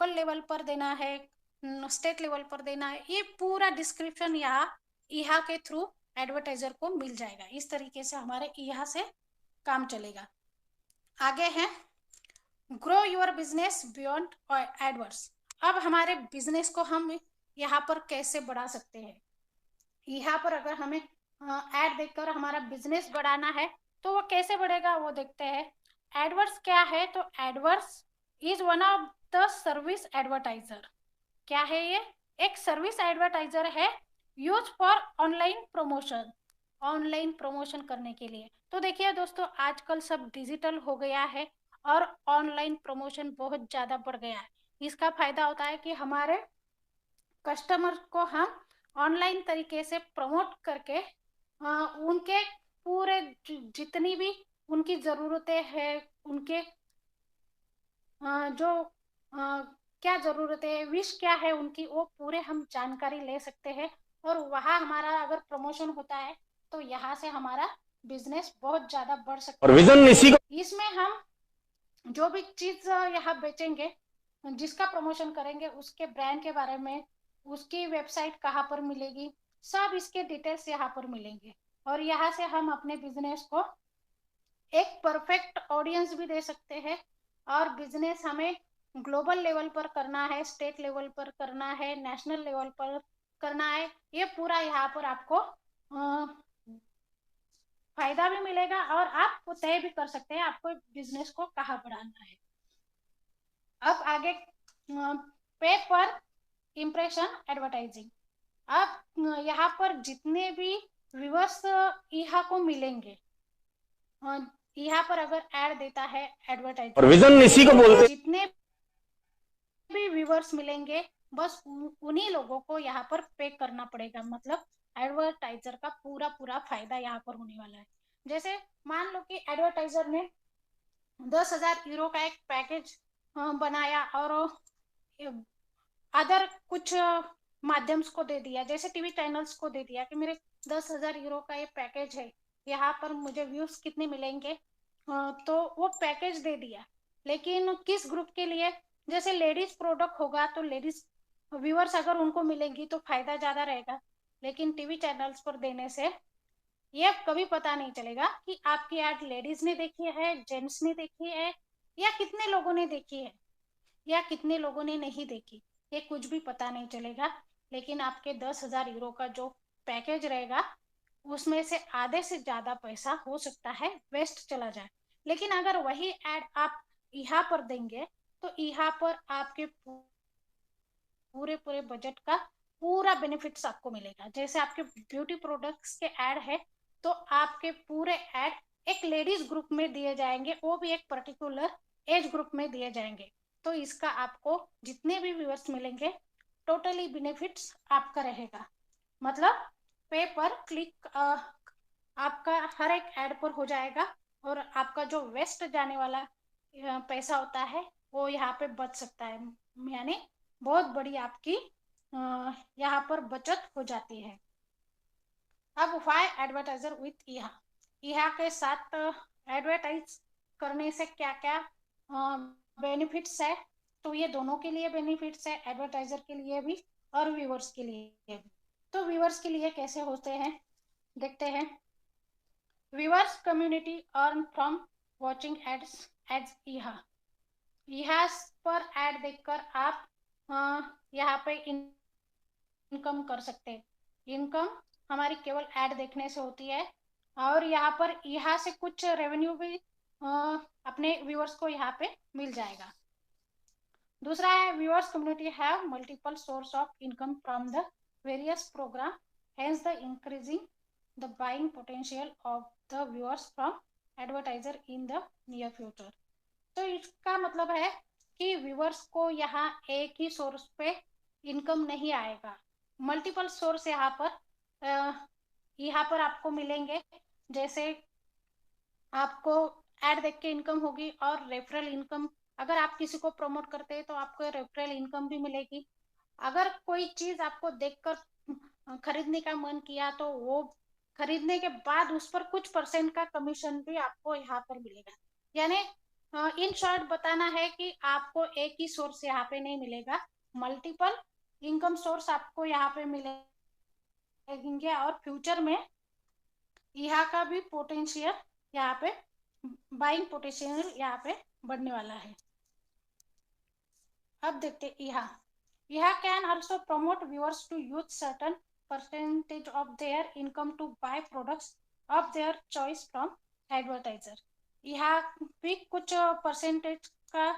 Local level पर देना है, स्टेट लेवल पर देना है, ये पूरा डिस्क्रिप्शन यहाँ के थ्रू एडवर्टाइजर को मिल जाएगा। इस तरीके से हमारे यहाँ से काम चलेगा। आगे है grow your business beyond AdWords. अब हमारे बिजनेस को हम यहाँ पर कैसे बढ़ा सकते हैं? यहाँ पर अगर हमें ऐड देखकर हमारा बिजनेस बढ़ाना है तो वो कैसे बढ़ेगा, वो देखते हैं। एडवर्ड्स क्या है? तो AdWords is one of the service advertiser. क्या है ये? एक सर्विस एडवर्टाइजर है, use for online promotion, online promotion करने के लिए। तो देखिए दोस्तों, आजकल सब डिजिटल हो गया है और ऑनलाइन प्रमोशन बहुत ज्यादा बढ़ गया है। इसका फायदा होता है कि हमारे कस्टमर को हम ऑनलाइन तरीके से प्रमोट करके उनके पूरे जितनी भी उनकी ज़रूरतें हैं, उनके जो क्या ज़रूरतें है, विश क्या है उनकी, वो पूरे हम जानकारी ले सकते हैं। और वहाँ हमारा अगर प्रमोशन होता है तो यहाँ से हमारा बिजनेस बहुत ज़्यादा बढ़ सकता और है। विजन इसी को इसमें हम जो भी चीज़ यहाँ बेचेंगे, जिसका प्रमोशन करेंगे, उसके ब्रांड के बारे में, उसकी वेबसाइट कहाँ पर मिलेगी, सब इसके डिटेल्स यहाँ पर मिलेंगे। और यहाँ से हम अपने बिजनेस को एक परफेक्ट ऑडियंस भी दे सकते हैं। और बिजनेस हमें ग्लोबल लेवल पर करना है, स्टेट लेवल पर करना है, नेशनल लेवल पर करना है, ये पूरा यहाँ पर आपको फायदा भी मिलेगा और आप तय भी कर सकते हैं आपको बिजनेस को कहाँ बढ़ाना है। अब आगे पे पर इम्प्रेशन एडवर्टाइजिंग। अब यहाँ पर जितने भी व्यूअर्स यहाँ को मिलेंगे, यहाँ पर अगर ऐड देता है और एडवर्टाइजर, विजन इसी को तो बोलते जितने भी व्यूअर्स मिलेंगे बस उन्हीं लोगों को यहाँ पर पे करना पड़ेगा। मतलब एडवर्टाइजर का पूरा पूरा फायदा यहाँ पर होने वाला है। जैसे मान लो कि एडवर्टाइजर ने 10,000 यूरो का एक पैकेज बनाया और अदर कुछ माध्यम्स को दे दिया, जैसे टीवी चैनल्स को दे दिया कि मेरे 10,000 यूरो का ये पैकेज है, यहाँ पर मुझे व्यूज कितने मिलेंगे, तो वो पैकेज दे दिया। लेकिन किस ग्रुप के लिए? जैसे लेडीज प्रोडक्ट होगा तो लेडीज व्यूअर्स अगर उनको मिलेंगी तो फायदा ज्यादा रहेगा। लेकिन टीवी चैनल्स पर देने से ये कभी पता नहीं चलेगा कि आपकी ऐड लेडीज ने देखी है, जेंट्स ने देखी है, या कितने लोगों ने देखी है, या कितने लोगों ने नहीं देखी, ये कुछ भी पता नहीं चलेगा। लेकिन आपके 10,000 यूरो का जो पैकेज रहेगा उसमें से आधे से ज्यादा पैसा हो सकता है वेस्ट चला जाए। लेकिन अगर वही एड आप यहाँ पर देंगे तो यहाँ पर आपके पूरे पूरे बजट का पूरा बेनिफिट्स आपको मिलेगा। जैसे आपके ब्यूटी प्रोडक्ट्स के ऐड है तो आपके पूरे ऐड एक लेडीज ग्रुप में दिए जाएंगे, वो भी एक पर्टिकुलर एज ग्रुप में दिए जाएंगे। तो इसका आपको जितने भी व्यूअर्स मिलेंगे टोटली बेनिफिट्स आपका रहेगा। मतलब पे पर क्लिक आपका हर एक ऐड पर हो जाएगा और आपका जो वेस्ट जाने वाला पैसा होता है वो यहाँ पे बच सकता है। यानी बहुत बड़ी आपकी यहाँ पर बचत हो जाती है। अब व्हाई एडवर्टाइजर विथ यहाँ के साथ एडवर्टाइज करने से क्या क्या बेनिफिट्स है? तो ये दोनों के लिए बेनिफिट्स है, एडवर्टाइजर के लिए भी और व्यूअर्स के लिए भी। तो व्यूअर्स के लिए कैसे होते हैं देखते हैं। Viewers community earn from watching ads यहाँ पर ऐड देखकर आप यहाँ पे इनकम कर सकते हैं। इनकम हमारी केवल ऐड देखने से होती है और यहाँ से कुछ रेवेन्यू भी अपने व्यूअर्स को यहाँ पे मिल जाएगा। दूसरा है viewers community have multiple source of income from the various program, hence the increasing the buying potential of the viewers from advertiser in the near future. तो इसका मतलब है कि व्यूअर्स को यहाँ एक ही सोर्स पे इनकम नहीं आएगा, मल्टीपल सोर्स यहाँ पर आपको मिलेंगे। जैसे आपको ऐड देख के इनकम होगी और रेफरल इनकम, अगर आप किसी को प्रमोट करते हैं तो आपको रेफरल इनकम भी मिलेगी। अगर कोई चीज आपको देखकर खरीदने का मन किया तो वो खरीदने के बाद उस पर कुछ परसेंट का कमीशन भी आपको यहाँ पर मिलेगा। यानी इन शॉर्ट बताना है कि आपको एक ही सोर्स यहाँ पे नहीं मिलेगा, मल्टीपल इनकम सोर्स आपको यहाँ पे मिलेंगे, और फ्यूचर में यहाँ का भी पोटेंशियल यहाँ पे, बाइंग पोटेंशियल यहाँ पे बढ़ने वाला है। अब देखते यहाँ can also promote viewers to use certain percentage of their income to buy products of their choice from advertiser. यहाँ भी कुछ परसेंटेज का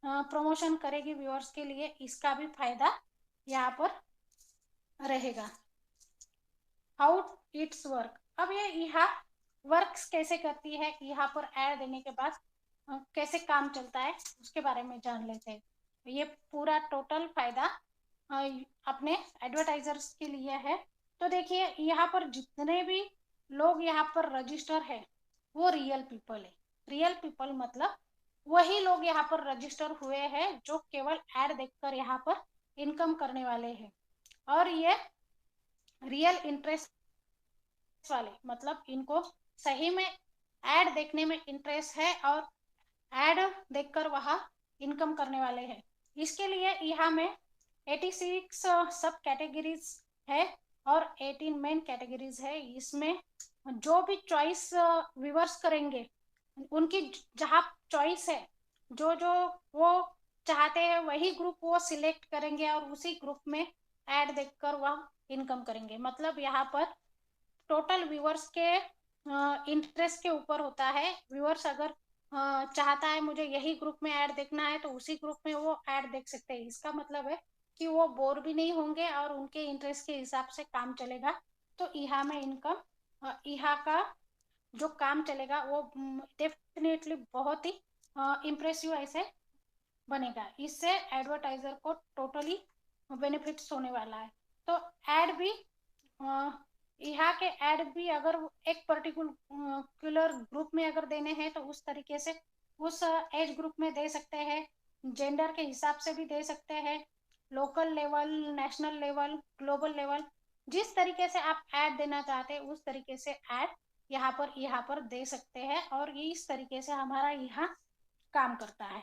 प्रमोशन करेगी व्यूअर्स के लिए, इसका भी फायदा यहाँ पर रहेगा। हाउ इट्स वर्क, अब ये यहाँ वर्क्स कैसे करती है, यहाँ पर ऐड देने के बाद कैसे काम चलता है उसके बारे में जान लेते हैं। ये पूरा टोटल फायदा अपने एडवर्टाइजर्स के लिए है। तो देखिए यहाँ पर जितने भी लोग यहाँ पर रजिस्टर है वो रियल पीपल है। रियल पीपल मतलब वही लोग यहाँ पर रजिस्टर हुए हैं जो केवल ऐड देखकर यहाँ पर इनकम करने वाले हैं, और ये रियल इंटरेस्ट वाले मतलब इनको सही में ऐड देखने में इंटरेस्ट है और ऐड देखकर वह इनकम करने वाले हैं। इसके लिए यहाँ में 86 सब कैटेगरीज है और 18 मेन कैटेगरीज है। इसमें जो भी चॉइस व्यूअर्स करेंगे उनकी जहाँ चॉइस है, जो जो वो चाहते हैं वही ग्रुप वो सिलेक्ट करेंगे और उसी ग्रुप में ऐड देखकर वह इनकम करेंगे। मतलब यहाँ पर टोटल व्यूअर्स के इंटरेस्ट के ऊपर होता है। व्यूअर्स अगर चाहता है मुझे यही ग्रुप में ऐड देखना है तो उसी ग्रुप में वो ऐड देख सकते हैं। इसका मतलब है कि वो बोर भी नहीं होंगे और उनके इंटरेस्ट के हिसाब से काम चलेगा। तो यहाँ में इनकम यहाँ का जो काम चलेगा वो डेफिनेटली बहुत ही इम्प्रेसिव ऐसे बनेगा। इससे एडवर्टाइजर को टोटली बेनिफिट्स होने वाला है। तो ऐड भी यहाँ के ऐड भी अगर एक पर्टिकुलर ग्रुप में अगर देने हैं तो उस तरीके से उस एज ग्रुप में दे सकते हैं, जेंडर के हिसाब से भी दे सकते हैं, local level, national level, global level, जिस तरीके से आप ऐड देना चाहते हैं उस तरीके से ऐड यहाँ पर दे सकते हैं। और ये इस तरीके से हमारा यहाँ काम करता है।